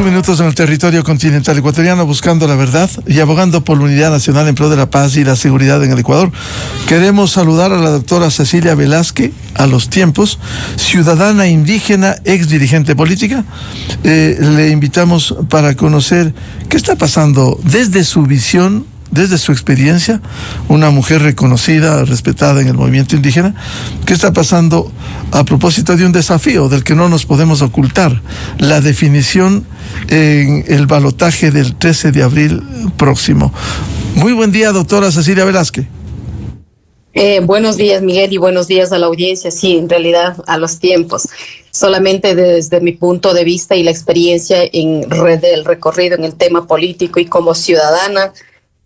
21 minutos en el territorio continental ecuatoriano, buscando la verdad y abogando por la unidad nacional en pro de la paz y la seguridad en el Ecuador. Queremos saludar a la doctora Cecilia Velázquez, a los tiempos, ciudadana indígena, ex dirigente política. Le invitamos para conocer qué está pasando desde su visión, desde su experiencia, una mujer reconocida, respetada en el movimiento indígena. ¿Qué está pasando a propósito de un desafío del que no nos podemos ocultar? La definición en el balotaje del 13 de abril próximo. Muy buen día, doctora Cecilia Velázquez. Buenos días, Miguel, y buenos días a la audiencia. Sí, en realidad, a los tiempos. Solamente desde mi punto de vista y la experiencia en red del recorrido en el tema político y como ciudadana,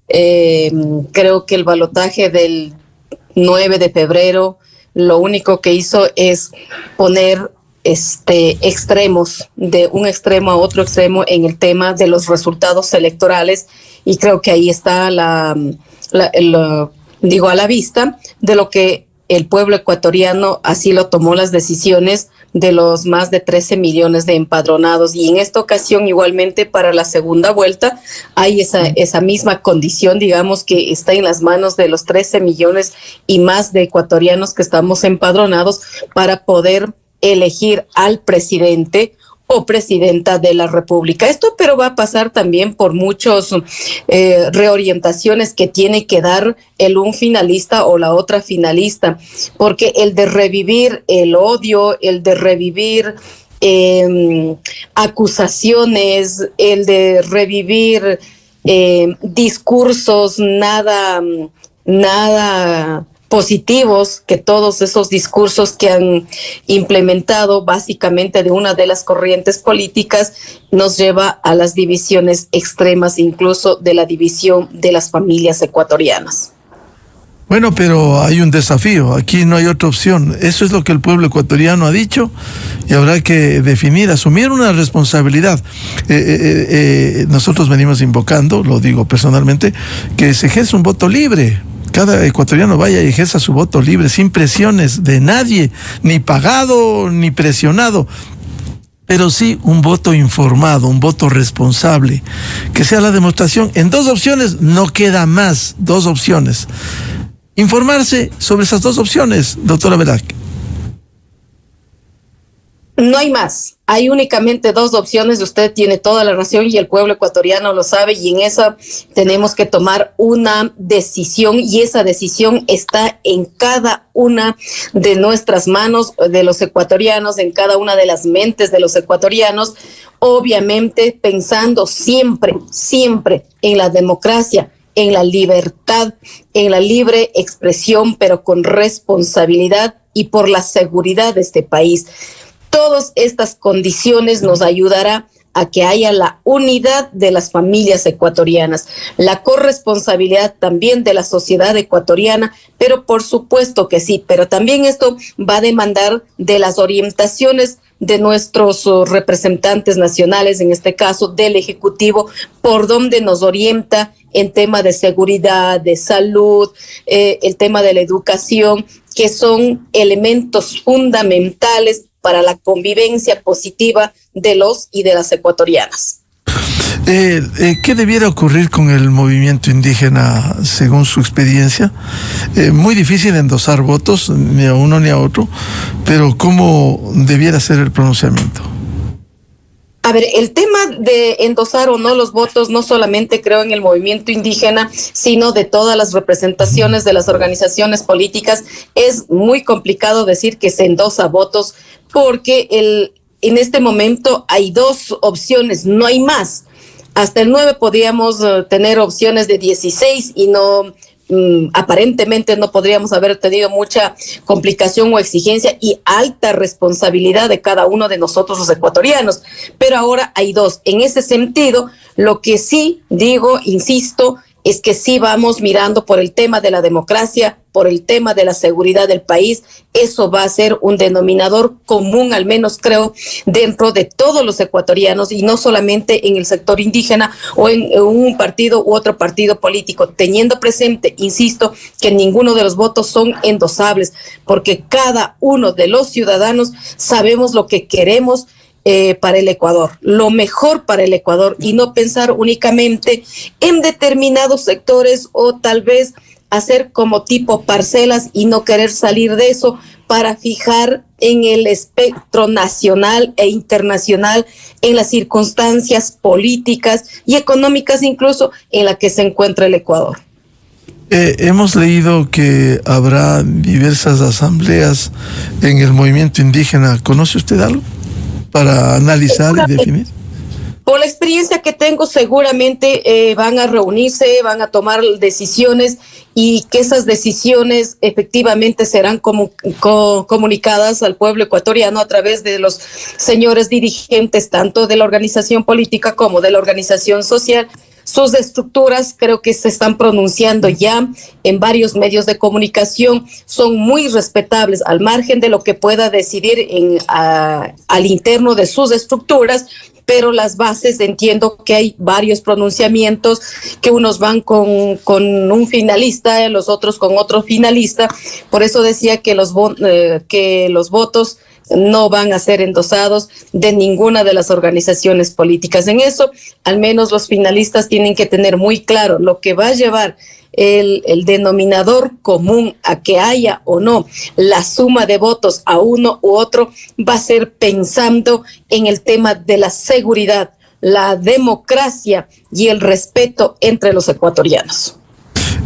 creo que el balotaje del 9 de febrero lo único que hizo es poner extremos, de un extremo a otro extremo en el tema de los resultados electorales, y creo que ahí está a la vista de lo que el pueblo ecuatoriano así lo tomó las decisiones de los más de 13 millones de empadronados. Y en esta ocasión, igualmente, para la segunda vuelta, hay esa misma condición, digamos, que está en las manos de los 13 millones y más de ecuatorianos que estamos empadronados para poder elegir al presidente o presidenta de la República. Esto pero va a pasar también por muchas reorientaciones que tiene que dar un finalista o la otra finalista, porque el de revivir el odio, el de revivir acusaciones, el de revivir discursos nada positivos, que todos esos discursos que han implementado básicamente de una de las corrientes políticas nos lleva a las divisiones extremas, incluso de la división de las familias ecuatorianas. Bueno, pero hay un desafío, aquí no hay otra opción. Eso es lo que el pueblo ecuatoriano ha dicho y habrá que definir, asumir una responsabilidad. Nosotros venimos invocando, lo digo personalmente, que se ejerza un voto libre. Cada ecuatoriano vaya y ejerza su voto libre, sin presiones de nadie, ni pagado ni presionado, pero sí un voto informado, un voto responsable, que sea la demostración. En dos opciones no queda más, dos opciones. Informarse sobre esas dos opciones, doctora Velázquez. No hay más, hay únicamente dos opciones. Usted tiene toda la razón y el pueblo ecuatoriano lo sabe, y en esa tenemos que tomar una decisión, y esa decisión está en cada una de nuestras manos, de los ecuatorianos, en cada una de las mentes de los ecuatorianos, obviamente pensando siempre en la democracia, en la libertad, en la libre expresión, pero con responsabilidad y por la seguridad de este país. Todas estas condiciones nos ayudará a que haya la unidad de las familias ecuatorianas, la corresponsabilidad también de la sociedad ecuatoriana, pero por supuesto que sí, pero también esto va a demandar de las orientaciones de nuestros representantes nacionales, en este caso del Ejecutivo, por donde nos orienta en tema de seguridad, de salud, el tema de la educación, que son elementos fundamentales para la convivencia positiva de los y de las ecuatorianas. ¿Qué debiera ocurrir con el movimiento indígena según su experiencia? Muy difícil endosar votos, ni a uno ni a otro, pero ¿cómo debiera ser el pronunciamiento? A ver, el tema de endosar o no los votos, no solamente creo en el movimiento indígena, sino de todas las representaciones de las organizaciones políticas. Es muy complicado decir que se endosa votos, porque en este momento hay dos opciones, no hay más. Hasta el 9 podíamos tener opciones de 16 y no... aparentemente no podríamos haber tenido mucha complicación o exigencia y alta responsabilidad de cada uno de nosotros los ecuatorianos, pero ahora hay dos. En ese sentido, lo que sí digo, insisto, es que sí vamos mirando por el tema de la democracia, por el tema de la seguridad del país. Eso va a ser un denominador común, al menos creo, dentro de todos los ecuatorianos, y no solamente en el sector indígena o en un partido u otro partido político, teniendo presente, insisto, que ninguno de los votos son endosables, porque cada uno de los ciudadanos sabemos lo que queremos para el Ecuador, lo mejor para el Ecuador, y no pensar únicamente en determinados sectores o tal vez hacer como tipo parcelas y no querer salir de eso para fijar en el espectro nacional e internacional, en las circunstancias políticas y económicas incluso en la que se encuentra el Ecuador. Hemos leído que habrá diversas asambleas en el movimiento indígena. ¿Conoce usted algo para analizar y definir? Por la experiencia que tengo, seguramente van a reunirse, van a tomar decisiones, y que esas decisiones efectivamente serán comunicadas al pueblo ecuatoriano a través de los señores dirigentes, tanto de la organización política como de la organización social. Sus estructuras creo que se están pronunciando ya en varios medios de comunicación, son muy respetables al margen de lo que pueda decidir al interno de sus estructuras, pero las bases, entiendo que hay varios pronunciamientos, que unos van con un finalista, los otros con otro finalista. Por eso decía que los votos no van a ser endosados de ninguna de las organizaciones políticas. En eso, al menos los finalistas tienen que tener muy claro lo que va a llevar el denominador común a que haya o no la suma de votos a uno u otro, va a ser pensando en el tema de la seguridad, la democracia y el respeto entre los ecuatorianos.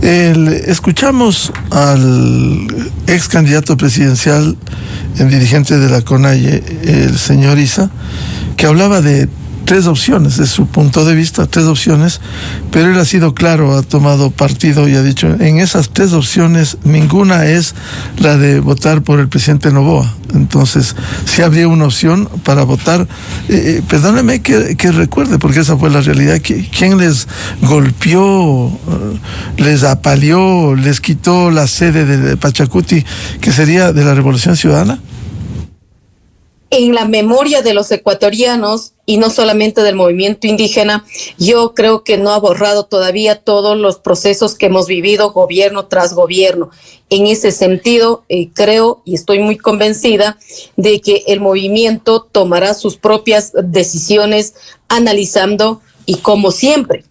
Escuchamos al ex candidato presidencial, el dirigente de la CONAIE, el señor Issa, que hablaba de tres opciones, de su punto de vista, tres opciones, pero él ha sido claro, ha tomado partido y ha dicho, en esas tres opciones, ninguna es la de votar por el presidente Noboa. Entonces, sí habría una opción para votar. Perdóneme que recuerde, porque esa fue la realidad. ¿Quién les golpeó, les apaleó, les quitó la sede de Pachacuti, que sería de la Revolución Ciudadana? En la memoria de los ecuatorianos, y no solamente del movimiento indígena, yo creo que no ha borrado todavía todos los procesos que hemos vivido gobierno tras gobierno. En ese sentido, creo y estoy muy convencida de que el movimiento tomará sus propias decisiones analizando y como siempre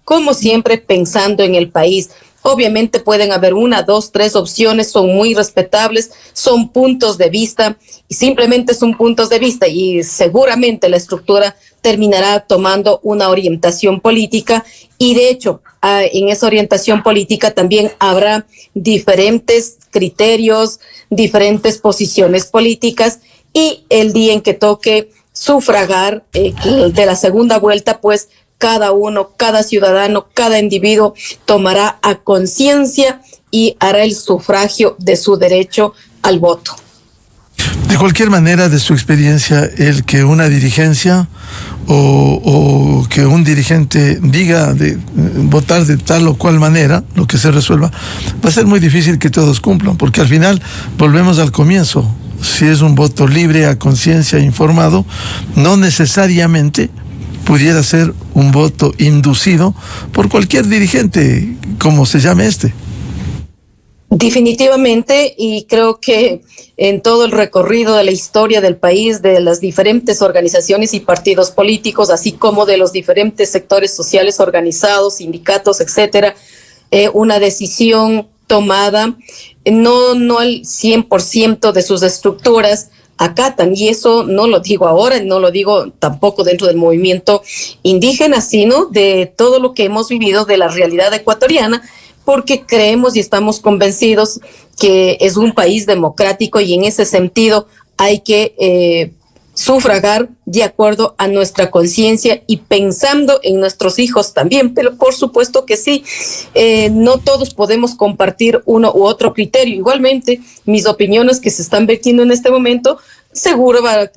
pensando en el país. Obviamente pueden haber una, dos, tres opciones, son muy respetables, son puntos de vista y simplemente son puntos de vista, y seguramente la estructura terminará tomando una orientación política, y de hecho en esa orientación política también habrá diferentes criterios, diferentes posiciones políticas, y el día en que toque sufragar de la segunda vuelta, pues cada uno, cada ciudadano, cada individuo tomará a conciencia y hará el sufragio de su derecho al voto. De cualquier manera, de su experiencia, el que una dirigencia o que un dirigente diga de votar de tal o cual manera, lo que se resuelva, va a ser muy difícil que todos cumplan, porque al final volvemos al comienzo. Si es un voto libre, a conciencia, informado, no necesariamente pudiera ser un voto inducido por cualquier dirigente, como se llame este. Definitivamente, y creo que en todo el recorrido de la historia del país, de las diferentes organizaciones y partidos políticos, así como de los diferentes sectores sociales organizados, sindicatos, etcétera, una decisión tomada, no al 100% de sus estructuras, acatan, y eso no lo digo ahora, no lo digo tampoco dentro del movimiento indígena, sino de todo lo que hemos vivido de la realidad ecuatoriana, porque creemos y estamos convencidos que es un país democrático, y en ese sentido hay que sufragar de acuerdo a nuestra conciencia y pensando en nuestros hijos también, pero por supuesto que sí, no todos podemos compartir uno u otro criterio. Igualmente, mis opiniones que se están vertiendo en este momento seguro van a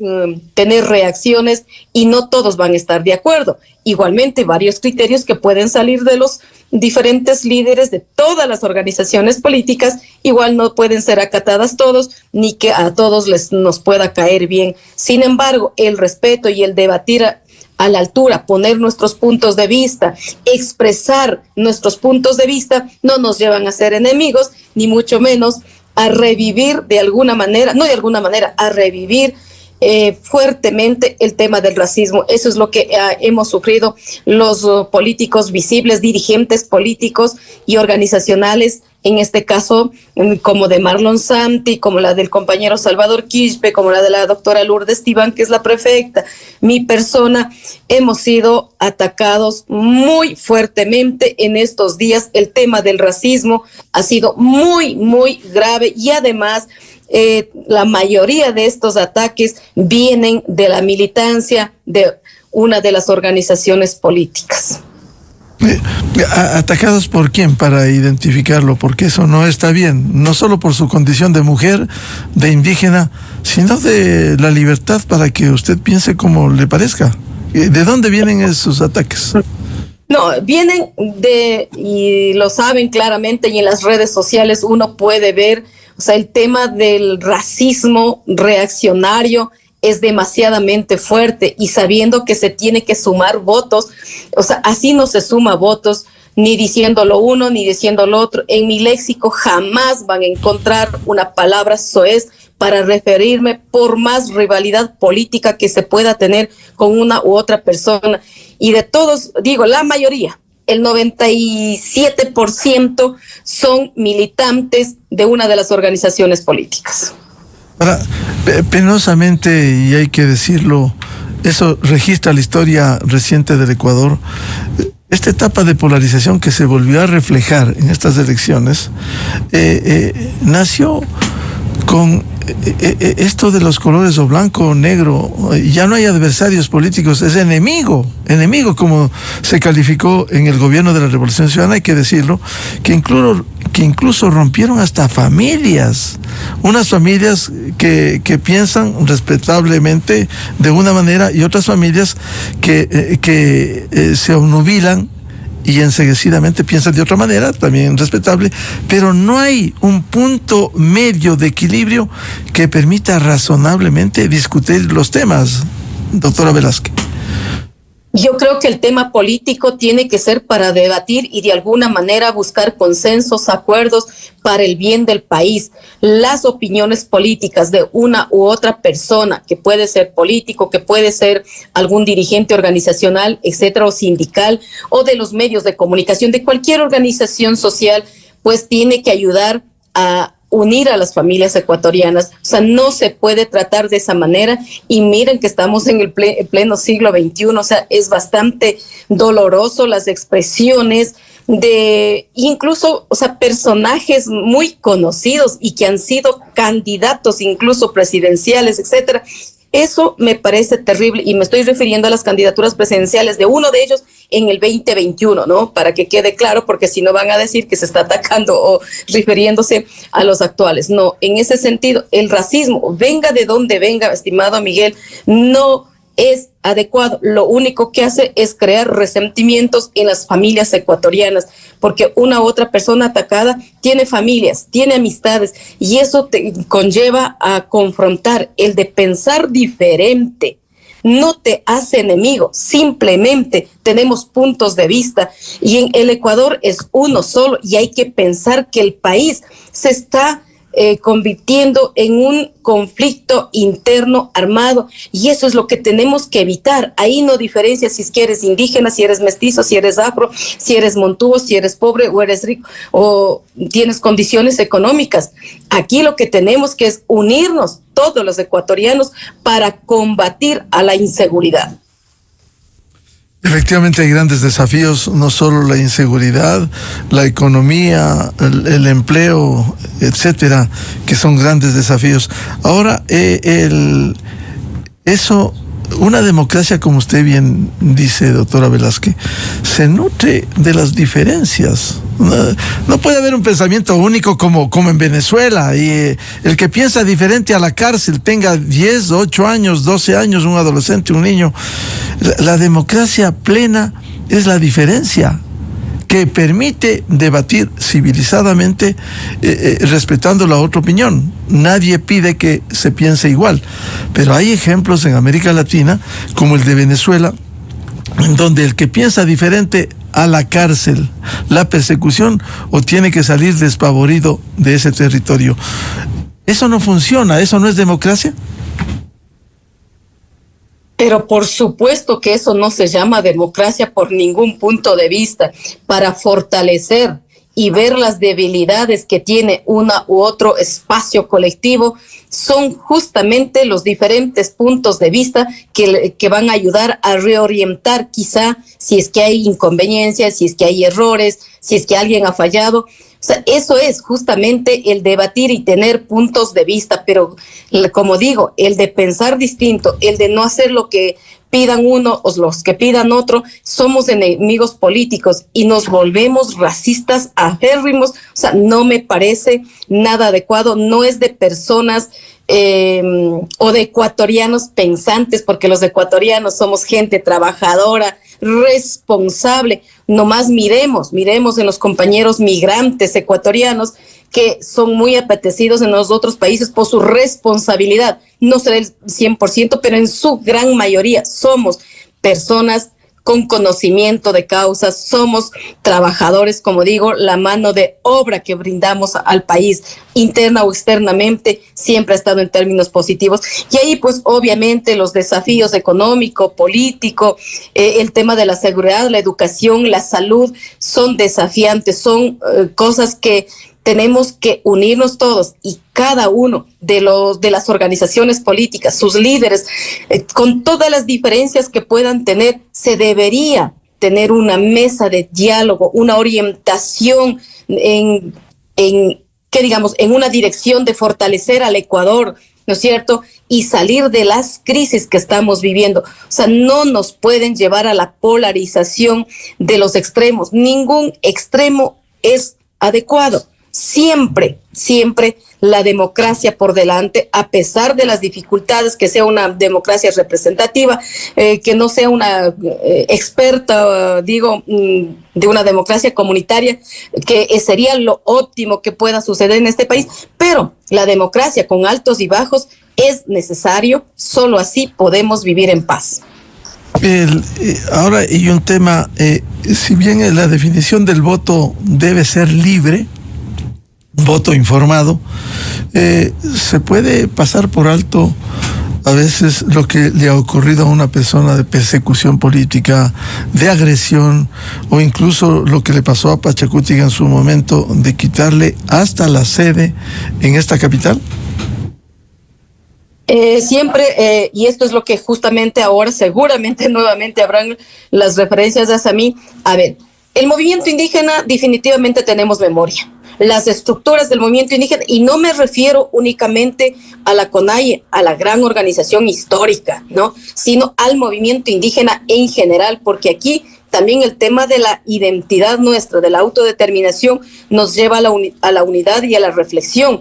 tener reacciones y no todos van a estar de acuerdo. Igualmente, varios criterios que pueden salir de los diferentes líderes de todas las organizaciones políticas igual no pueden ser acatadas todos, ni que a todos nos pueda caer bien. Sin embargo, el respeto y el debatir a la altura, poner nuestros puntos de vista, expresar nuestros puntos de vista, no nos llevan a ser enemigos, ni mucho menos a revivir de alguna manera, no de alguna manera, a revivir fuertemente el tema del racismo. Eso es lo que hemos sufrido los políticos visibles, dirigentes políticos y organizacionales, en este caso como de Marlon Santi, como la del compañero Salvador Quispe, como la de la doctora Lourdes Tibán, que es la prefecta, mi persona. Hemos sido atacados muy fuertemente en estos días. El tema del racismo ha sido muy, muy grave, y además la mayoría de estos ataques vienen de la militancia de una de las organizaciones políticas. ¿Atacados por quién? Para identificarlo, porque eso no está bien, no solo por su condición de mujer, de indígena, sino de la libertad para que usted piense como le parezca. ¿De dónde vienen esos ataques? No, vienen y lo saben claramente, y en las redes sociales uno puede ver, o sea, el tema del racismo reaccionario es demasiadamente fuerte, y sabiendo que se tiene que sumar votos, o sea, así no se suma votos, ni diciendo lo uno, ni diciendo lo otro. En mi léxico jamás van a encontrar una palabra soez para referirme, por más rivalidad política que se pueda tener con una u otra persona. Y de todos, digo, la mayoría, el 97% son militantes de una de las organizaciones políticas. Ahora, penosamente, y hay que decirlo, eso registra la historia reciente del Ecuador. Esta etapa de polarización que se volvió a reflejar en estas elecciones nació con esto de los colores o blanco o negro. Ya no hay adversarios políticos, es enemigo como se calificó en el gobierno de la Revolución Ciudadana, hay que decirlo, que incluso rompieron hasta familias, unas familias que piensan respetablemente de una manera, y otras familias que se obnubilan y enseguecidamente piensan de otra manera, también respetable, pero no hay un punto medio de equilibrio que permita razonablemente discutir los temas, doctora Velázquez. Yo creo que el tema político tiene que ser para debatir y de alguna manera buscar consensos, acuerdos para el bien del país. Las opiniones políticas de una u otra persona, que puede ser político, que puede ser algún dirigente organizacional, etcétera, o sindical, o de los medios de comunicación, de cualquier organización social, pues tiene que ayudar a unir a las familias ecuatorianas. O sea, no se puede tratar de esa manera, y miren que estamos en el pleno siglo XXI, o sea, es bastante doloroso las expresiones de incluso, o sea, personajes muy conocidos y que han sido candidatos incluso presidenciales, etcétera. Eso me parece terrible, y me estoy refiriendo a las candidaturas presidenciales de uno de ellos en el 2021, ¿no? Para que quede claro, porque si no van a decir que se está atacando o refiriéndose a los actuales. No, en ese sentido, el racismo, venga de donde venga, estimado Miguel, no es adecuado. Lo único que hace es crear resentimientos en las familias ecuatorianas, porque una u otra persona atacada tiene familias, tiene amistades, y eso te conlleva a confrontar. El de pensar diferente no te hace enemigo, simplemente tenemos puntos de vista, y en el Ecuador es uno solo, y hay que pensar que el país se está convirtiendo en un conflicto interno armado, y eso es lo que tenemos que evitar. Ahí no diferencia si eres indígena, si eres mestizo, si eres afro, si eres montúo, si eres pobre o eres rico o tienes condiciones económicas. Aquí lo que tenemos que es unirnos todos los ecuatorianos para combatir a la inseguridad. Efectivamente hay grandes desafíos, no solo la inseguridad, la economía, el empleo, etcétera, que son grandes desafíos. Ahora, una democracia, como usted bien dice, doctora Velázquez, se nutre de las diferencias. No puede haber un pensamiento único como en Venezuela, y el que piensa diferente a la cárcel, tenga 10, 8 años, 12 años, un adolescente, un niño. La democracia plena es la diferencia que permite debatir civilizadamente, respetando la otra opinión. Nadie pide que se piense igual, pero hay ejemplos en América Latina, como el de Venezuela, en donde el que piensa diferente, a la cárcel, la persecución, o tiene que salir despavorido de ese territorio. Eso no funciona, eso no es democracia. Pero por supuesto que eso no se llama democracia por ningún punto de vista. Para fortalecer y ver las debilidades que tiene una u otro espacio colectivo, son justamente los diferentes puntos de vista que van a ayudar a reorientar quizá si es que hay inconveniencias, si es que hay errores, si es que alguien ha fallado. O sea, eso es justamente el debatir y tener puntos de vista, pero como digo, el de pensar distinto, el de no hacer lo que pidan uno o los que pidan otro, somos enemigos políticos y nos volvemos racistas acérrimos. O sea, no me parece nada adecuado, no es de personas o de ecuatorianos pensantes, porque los ecuatorianos somos gente trabajadora, responsable. Nomás miremos en los compañeros migrantes ecuatorianos que son muy apetecidos en los otros países por su responsabilidad. No será el 100%, pero en su gran mayoría somos personas con conocimiento de causa, somos trabajadores, como digo, la mano de obra que brindamos al país, interna o externamente, siempre ha estado en términos positivos. Y ahí, pues, obviamente, los desafíos económico, político, el tema de la seguridad, la educación, la salud, son desafiantes, son cosas que tenemos que unirnos todos y cada uno de las organizaciones políticas, sus líderes, con todas las diferencias que puedan tener, se debería tener una mesa de diálogo, una orientación en una dirección de fortalecer al Ecuador, ¿no es cierto? Y salir de las crisis que estamos viviendo. O sea, no nos pueden llevar a la polarización de los extremos. Ningún extremo es adecuado. Siempre la democracia por delante, a pesar de las dificultades, que sea una democracia representativa, que no sea una experta, de una democracia comunitaria, que sería lo óptimo que pueda suceder en este país, pero la democracia con altos y bajos es necesario, solo así podemos vivir en paz. Ahora, y un tema, si bien la definición del voto debe ser libre, voto informado, se puede pasar por alto a veces lo que le ha ocurrido a una persona de persecución política, de agresión, o incluso lo que le pasó a Pachacútec en su momento de quitarle hasta la sede en esta capital. Siempre, y esto es lo que justamente ahora seguramente nuevamente habrán las referencias hacia mí. A ver, el movimiento indígena definitivamente tenemos memoria. Las estructuras del movimiento indígena, y no me refiero únicamente a la CONAIE, a la gran organización histórica, ¿no? Sino al movimiento indígena en general, porque aquí también el tema de la identidad nuestra, de la autodeterminación, nos lleva a la unidad y a la reflexión.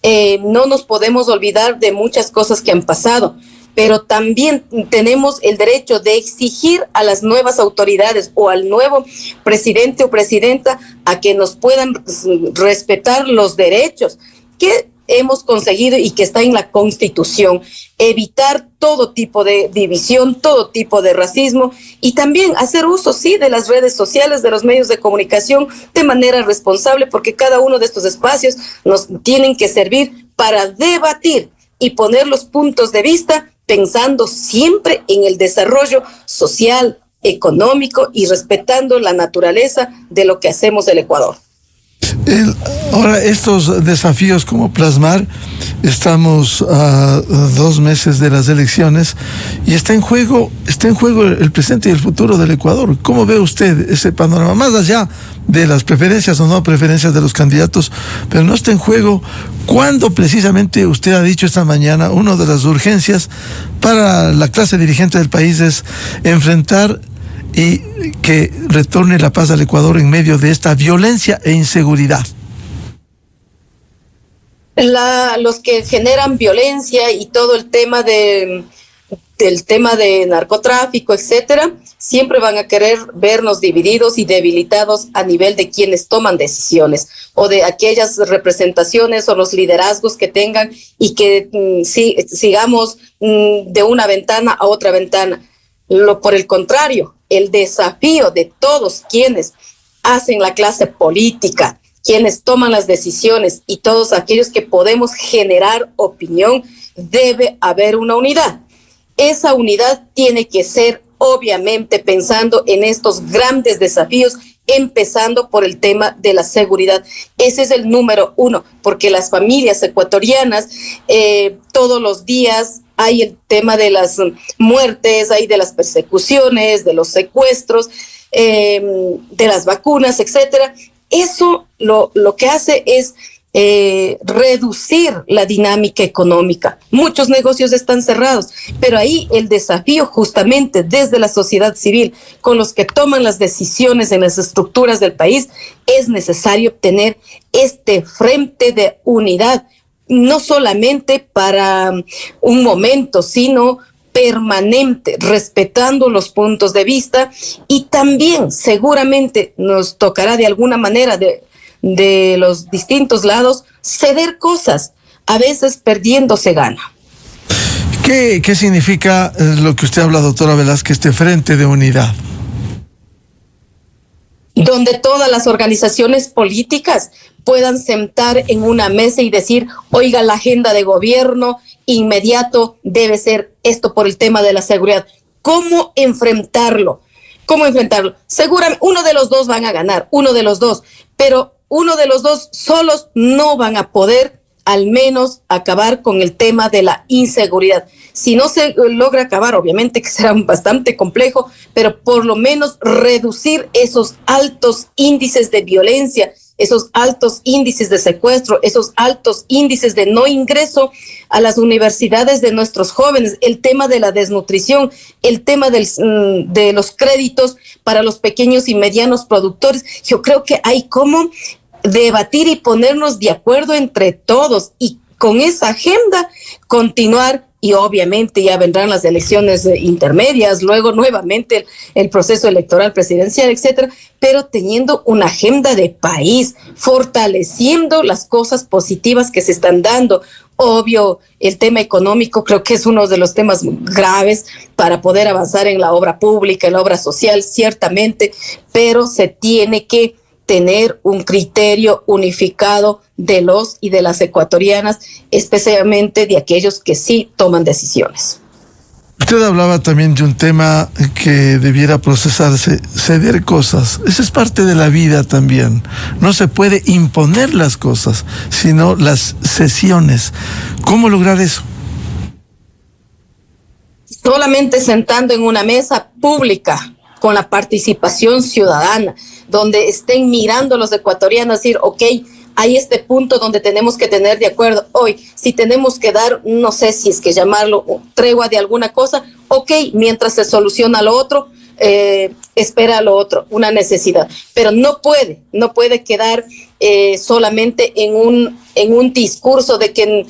No nos podemos olvidar de muchas cosas que han pasado, pero también tenemos el derecho de exigir a las nuevas autoridades o al nuevo presidente o presidenta a que nos puedan respetar los derechos que hemos conseguido y que está en la Constitución, evitar todo tipo de división, todo tipo de racismo, y también hacer uso, sí, de las redes sociales, de los medios de comunicación de manera responsable, porque cada uno de estos espacios nos tienen que servir para debatir y poner los puntos de vista, pensando siempre en el desarrollo social, económico y respetando la naturaleza de lo que hacemos el Ecuador. Ahora, estos desafíos como plasmar, estamos a 2 meses de las elecciones y está en juego el presente y el futuro del Ecuador. ¿Cómo ve usted ese panorama? Más allá de las preferencias o no preferencias de los candidatos, pero no está en juego cuando precisamente usted ha dicho esta mañana, una de las urgencias para la clase dirigente del país es enfrentar y que retorne la paz al Ecuador en medio de esta violencia e inseguridad. Los que generan violencia y todo el tema del tema de narcotráfico, etcétera, siempre van a querer vernos divididos y debilitados a nivel de quienes toman decisiones o de aquellas representaciones o los liderazgos que tengan y que sigamos de una ventana a otra ventana. Por el contrario, el desafío de todos quienes hacen la clase política, quienes toman las decisiones y todos aquellos que podemos generar opinión, debe haber una unidad. esa unidad tiene que ser obviamente pensando en estos grandes desafíos, empezando por el tema de la seguridad. Ese es el número uno, porque las familias ecuatorianas todos los días hay el tema de las muertes, hay de las persecuciones, de los secuestros, de las vacunas, etcétera. Eso lo que hace es reducir la dinámica económica. Muchos negocios están cerrados, pero ahí el desafío justamente desde la sociedad civil, con los que toman las decisiones en las estructuras del país, es necesario tener este frente de unidad, no solamente para un momento, sino permanente, respetando los puntos de vista, y también seguramente nos tocará de alguna manera de los distintos lados ceder cosas, a veces perdiendo se gana. ¿Qué significa lo que usted habla, doctora Velázquez, este frente de unidad? Donde todas las organizaciones políticas puedan sentar en una mesa y decir, oiga, la agenda de gobierno inmediato debe ser esto por el tema de la seguridad. ¿Cómo enfrentarlo? Seguramente uno de los dos van a ganar, uno de los dos, pero uno de los dos solos no van a poder al menos acabar con el tema de la inseguridad. Si no se logra acabar, obviamente que será bastante complejo, pero por lo menos reducir esos altos índices de violencia, esos altos índices de secuestro, esos altos índices de no ingreso a las universidades de nuestros jóvenes, el tema de la desnutrición, el tema de los créditos para los pequeños y medianos productores. Yo creo que hay como debatir y ponernos de acuerdo entre todos y con esa agenda continuar, y obviamente ya vendrán las elecciones intermedias, luego nuevamente el proceso electoral presidencial, etcétera, pero teniendo una agenda de país, fortaleciendo las cosas positivas que se están dando. Obvio, el tema económico creo que es uno de los temas graves para poder avanzar en la obra pública, en la obra social, ciertamente, pero se tiene que tener un criterio unificado de los y de las ecuatorianas, especialmente de aquellos que sí toman decisiones. Usted hablaba también de un tema que debiera procesarse, ceder cosas. Esa es parte de la vida también. No se puede imponer las cosas, sino las cesiones. ¿Cómo lograr eso? Solamente sentando en una mesa pública, con la participación ciudadana, donde estén mirando los ecuatorianos, decir, ok, hay este punto donde tenemos que tener de acuerdo. Hoy, si tenemos que dar, no sé si es que llamarlo tregua de alguna cosa, ok, mientras se soluciona lo otro, espera lo otro, una necesidad. Pero no puede quedar solamente en un discurso de que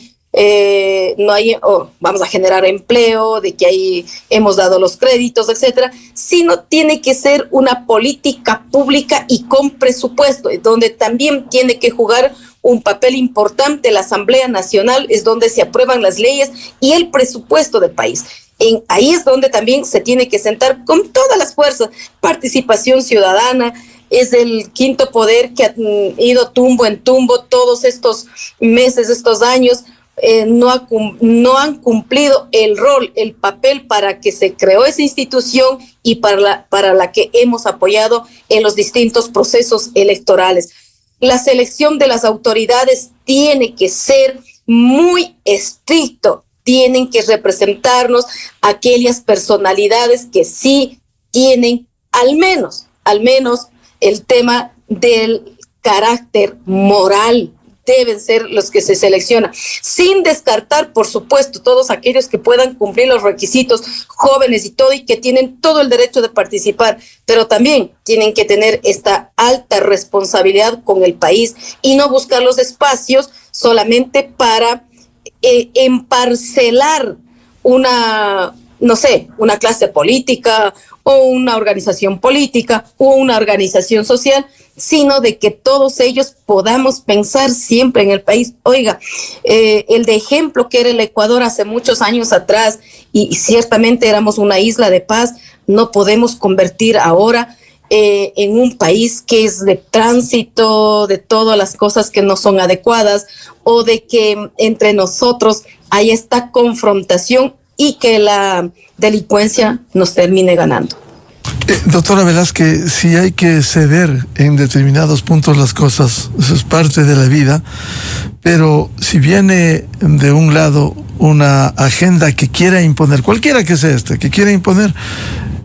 no hay, vamos a generar empleo, de que ahí hemos dado los créditos, etcétera, sino tiene que ser una política pública y con presupuesto, donde también tiene que jugar un papel importante la Asamblea Nacional, es donde se aprueban las leyes y el presupuesto del país. Ahí es donde también se tiene que sentar con todas las fuerzas, participación ciudadana. Es el quinto poder que ha ido tumbo en tumbo todos estos meses, estos años. No han cumplido el rol, el papel para que se creó esa institución y para la que hemos apoyado en los distintos procesos electorales. La selección de las autoridades tiene que ser muy estricto, tienen que representarnos aquellas personalidades que sí tienen al menos el tema del carácter moral. Deben ser los que se seleccionan, sin descartar, por supuesto, todos aquellos que puedan cumplir los requisitos, jóvenes y todo, y que tienen todo el derecho de participar, pero también tienen que tener esta alta responsabilidad con el país y no buscar los espacios solamente para emparcelar una clase política o una organización política o una organización social, sino de que todos ellos podamos pensar siempre en el país. Oiga, el de ejemplo que era el Ecuador hace muchos años atrás, y ciertamente éramos una isla de paz, no podemos convertir ahora en un país que es de tránsito de todas las cosas que no son adecuadas, o de que entre nosotros hay esta confrontación y que la delincuencia nos termine ganando. Doctora Velázquez, si hay que ceder en determinados puntos las cosas, eso es parte de la vida, pero si viene de un lado una agenda que quiera imponer, cualquiera que sea que quiera imponer,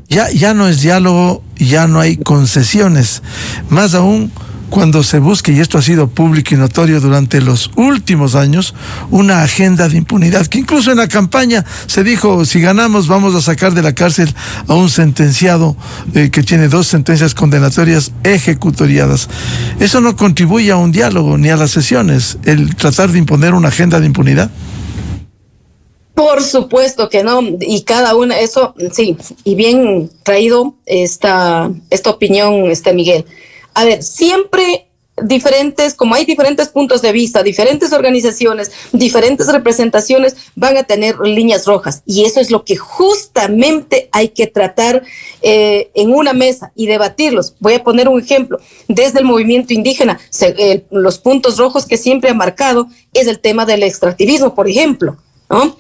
ya no es diálogo, ya no hay concesiones, más aún cuando se busque, y esto ha sido público y notorio durante los últimos años, una agenda de impunidad, que incluso en la campaña se dijo, si ganamos vamos a sacar de la cárcel a un sentenciado que tiene 2 sentencias condenatorias ejecutoriadas. Eso no contribuye a un diálogo ni a las sesiones, el tratar de imponer una agenda de impunidad. Por supuesto que no, y cada una, eso sí, y bien traído esta opinión, Miguel. A ver, siempre diferentes, como hay diferentes puntos de vista, diferentes organizaciones, diferentes representaciones, van a tener líneas rojas. Y eso es lo que justamente hay que tratar en una mesa y debatirlos. Voy a poner un ejemplo. Desde el movimiento indígena, los puntos rojos que siempre ha marcado es el tema del extractivismo, por ejemplo, ¿no?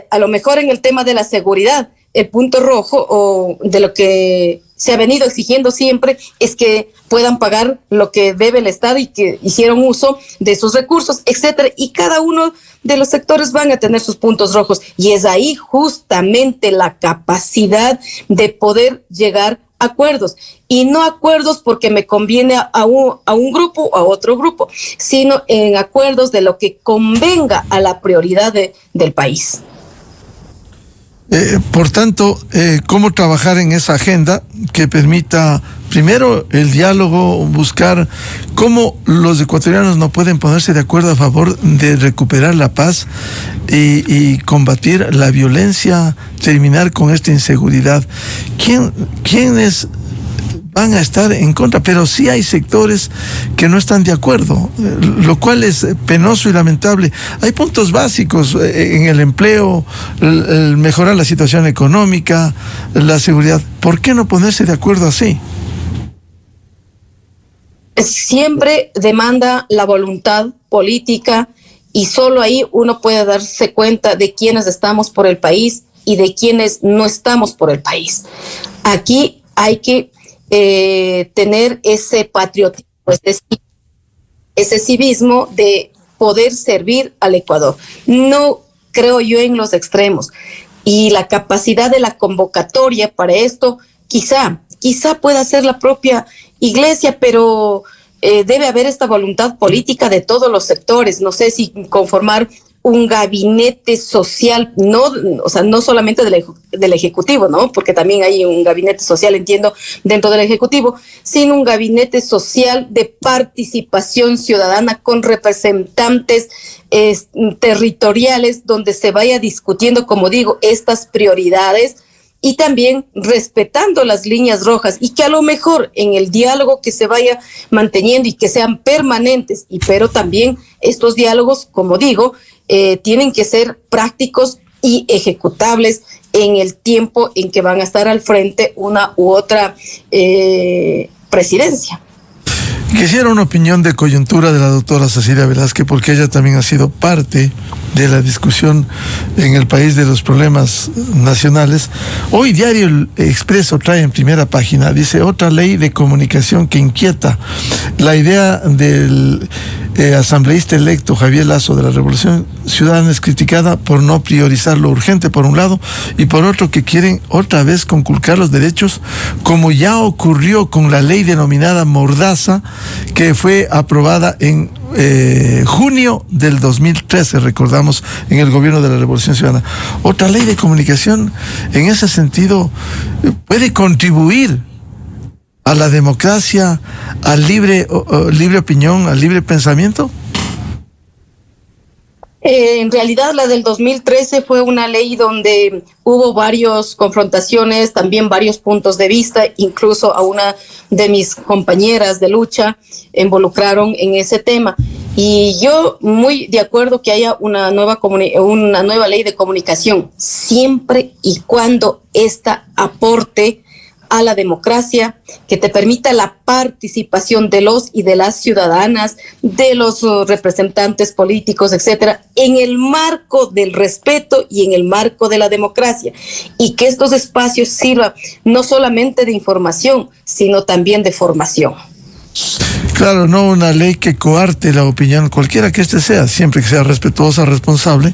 A lo mejor en el tema de la seguridad, el punto rojo o de lo que se ha venido exigiendo siempre es que puedan pagar lo que debe el Estado y que hicieron uso de sus recursos, etcétera. Y cada uno de los sectores van a tener sus puntos rojos. Y es ahí justamente la capacidad de poder llegar a acuerdos. Y no acuerdos porque me conviene a un grupo o a otro grupo, sino en acuerdos de lo que convenga a la prioridad del país. Por tanto, ¿cómo trabajar en esa agenda que permita, primero, el diálogo, buscar cómo los ecuatorianos no pueden ponerse de acuerdo a favor de recuperar la paz y combatir la violencia, terminar con esta inseguridad? ¿Quiénes van a estar en contra? Pero sí hay sectores que no están de acuerdo, lo cual es penoso y lamentable. Hay puntos básicos en el empleo, el mejorar la situación económica, la seguridad. ¿Por qué no ponerse de acuerdo así? Siempre demanda la voluntad política y solo ahí uno puede darse cuenta de quiénes estamos por el país y de quiénes no estamos por el país. Aquí hay que tener ese patriotismo, ese civismo de poder servir al Ecuador. No creo yo en los extremos. Y la capacidad de la convocatoria para esto, quizá pueda ser la propia iglesia, pero debe haber esta voluntad política de todos los sectores. No sé si conformar un gabinete social, no solamente del Ejecutivo, ¿no? Porque también hay un gabinete social, entiendo, dentro del Ejecutivo, sino un gabinete social de participación ciudadana con representantes territoriales donde se vaya discutiendo, como digo, estas prioridades y también respetando las líneas rojas y que a lo mejor en el diálogo que se vaya manteniendo y que sean permanentes, pero también estos diálogos, como digo, tienen que ser prácticos y ejecutables en el tiempo en que van a estar al frente una u otra presidencia. Quisiera una opinión de coyuntura de la doctora Cecilia Velázquez, porque ella también ha sido parte de la discusión en el país de los problemas nacionales. Hoy Diario El Expreso trae en primera página, dice, otra ley de comunicación que inquieta. La idea del asambleísta electo Javier Lazo de la Revolución Ciudadana es criticada por no priorizar lo urgente por un lado y por otro que quieren otra vez conculcar los derechos, como ya ocurrió con la ley denominada Mordaza, que fue aprobada en junio del 2013, recordamos, en el gobierno de la Revolución Ciudadana. Otra ley de comunicación, en ese sentido, puede contribuir a la democracia, al libre opinión, al libre pensamiento. En realidad la del 2013 fue una ley donde hubo varias confrontaciones, también varios puntos de vista, incluso a una de mis compañeras de lucha involucraron en ese tema. Y yo muy de acuerdo que haya una nueva ley de comunicación, siempre y cuando esta aporte a la democracia, que te permita la participación de los y de las ciudadanas, de los representantes políticos, etcétera, en el marco del respeto y en el marco de la democracia, y que estos espacios sirvan no solamente de información, sino también de formación. Claro, no una ley que coarte la opinión, cualquiera que éste sea, siempre que sea respetuosa, responsable,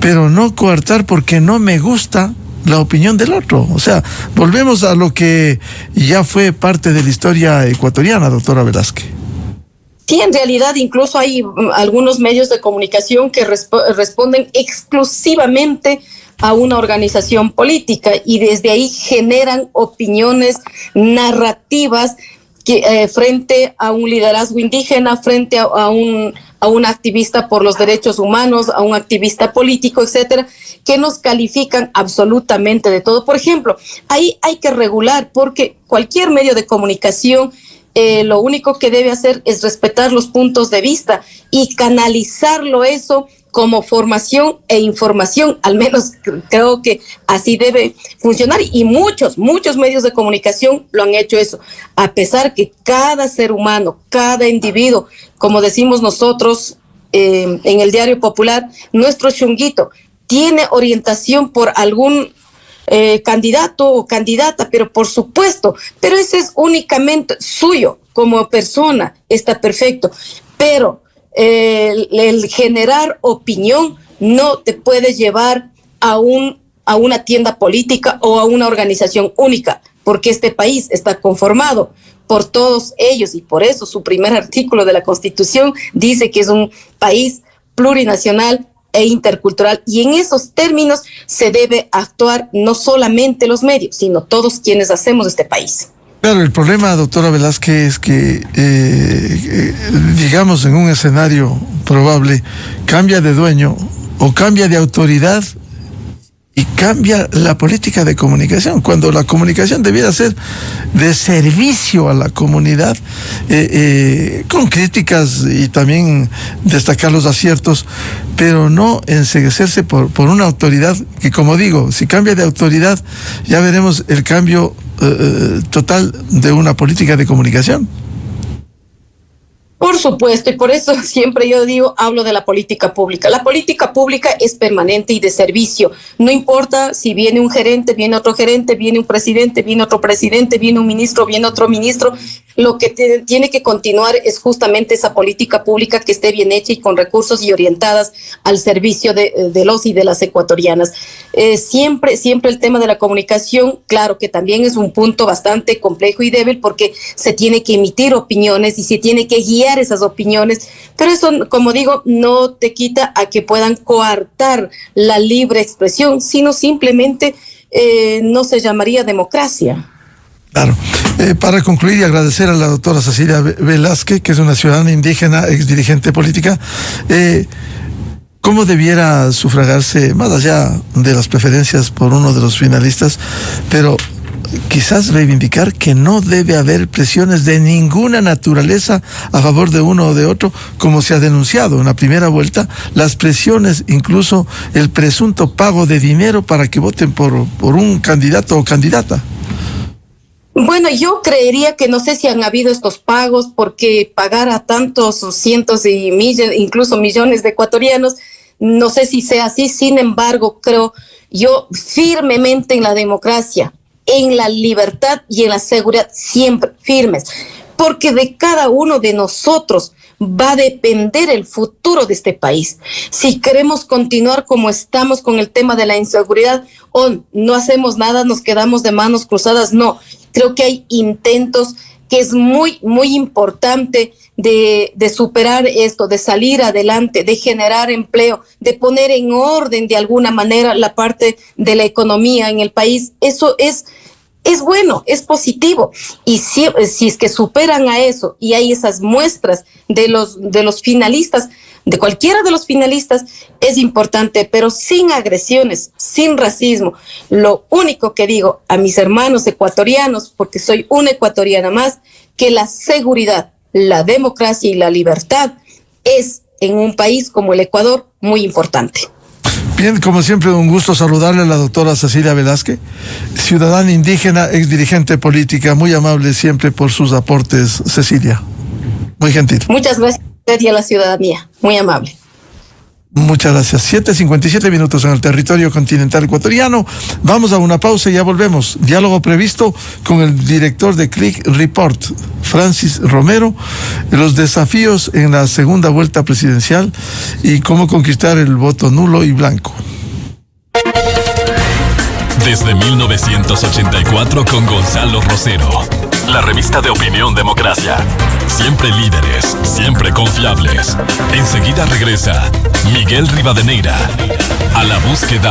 pero no coartar porque no me gusta la opinión del otro. O sea, volvemos a lo que ya fue parte de la historia ecuatoriana, doctora Velázquez. Sí, en realidad incluso hay algunos medios de comunicación que responden exclusivamente a una organización política y desde ahí generan opiniones narrativas que, frente a un liderazgo indígena, frente a un activista por los derechos humanos, a un activista político, etcétera, que nos califican absolutamente de todo. Por ejemplo, ahí hay que regular, porque cualquier medio de comunicación lo único que debe hacer es respetar los puntos de vista y canalizarlo eso como formación e información. Al menos creo que así debe funcionar, y muchos medios de comunicación lo han hecho eso, a pesar que cada ser humano, cada individuo, como decimos nosotros en el Diario Popular, nuestro chunguito tiene orientación por algún candidato o candidata, pero por supuesto, pero ese es únicamente suyo como persona, está perfecto, pero el generar opinión no te puede llevar a una tienda política o a una organización única, porque este país está conformado por todos ellos, y por eso su primer artículo de la Constitución dice que es un país plurinacional e intercultural, y en esos términos se debe actuar no solamente los medios, sino todos quienes hacemos este país. Claro, el problema, doctora Velázquez, es que, digamos, en un escenario probable, cambia de dueño o cambia de autoridad y cambia la política de comunicación, cuando la comunicación debiera ser de servicio a la comunidad, con críticas y también destacar los aciertos, pero no enceguecerse por una autoridad que, como digo, si cambia de autoridad, ya veremos el cambio total de una política de comunicación. Por supuesto, y por eso siempre yo hablo de la política pública. La política pública es permanente y de servicio. No importa si viene un gerente, viene otro gerente, viene un presidente, viene otro presidente, viene un ministro, viene otro ministro. Lo que tiene que continuar es justamente esa política pública que esté bien hecha y con recursos y orientadas al servicio de los y de las ecuatorianas. Siempre el tema de la comunicación, claro que también es un punto bastante complejo y débil, porque se tiene que emitir opiniones y se tiene que guiar esas opiniones, pero eso, como digo, no te quita a que puedan coartar la libre expresión, sino simplemente no se llamaría democracia. Claro. Para concluir y agradecer a la doctora Cecilia Velázquez, que es una ciudadana indígena, ex dirigente política, ¿cómo debiera sufragarse, más allá de las preferencias por uno de los finalistas, pero quizás reivindicar que no debe haber presiones de ninguna naturaleza a favor de uno o de otro, como se ha denunciado en la primera vuelta, las presiones, incluso el presunto pago de dinero para que voten por un candidato o candidata? Bueno, yo creería que no sé si han habido estos pagos, porque pagar a tantos cientos y miles, incluso millones de ecuatorianos, no sé si sea así. Sin embargo, creo yo firmemente en la democracia, en la libertad y en la seguridad, siempre firmes, porque de cada uno de nosotros va a depender el futuro de este país. Si queremos continuar como estamos con el tema de la inseguridad, o no hacemos nada, nos quedamos de manos cruzadas, no. Creo que hay intentos que es muy importante de superar esto, de salir adelante, de generar empleo, de poner en orden de alguna manera la parte de la economía en el país. Eso es bueno, es positivo. Y si es que superan a eso y hay esas muestras de los finalistas, de cualquiera de los finalistas, es importante, pero sin agresiones, sin racismo. Lo único que digo a mis hermanos ecuatorianos, porque soy una ecuatoriana más, que la seguridad, la democracia y la libertad es en un país como el Ecuador muy importante. Bien, como siempre, un gusto saludarle a la doctora Cecilia Velázquez, ciudadana indígena, ex dirigente política, muy amable siempre por sus aportes, Cecilia. Muy gentil. Muchas gracias a usted y a la ciudadanía. Muy amable. Muchas gracias. 7:57 minutos en el territorio continental ecuatoriano. Vamos a una pausa y ya volvemos. Diálogo previsto con el director de Click Report, Francis Romero, los desafíos en la segunda vuelta presidencial y cómo conquistar el voto nulo y blanco. Desde 1984 con Gonzalo Rosero, la revista de opinión Democracia. Siempre líderes, siempre confiables. Enseguida regresa Miguel Rivadeneira a la búsqueda.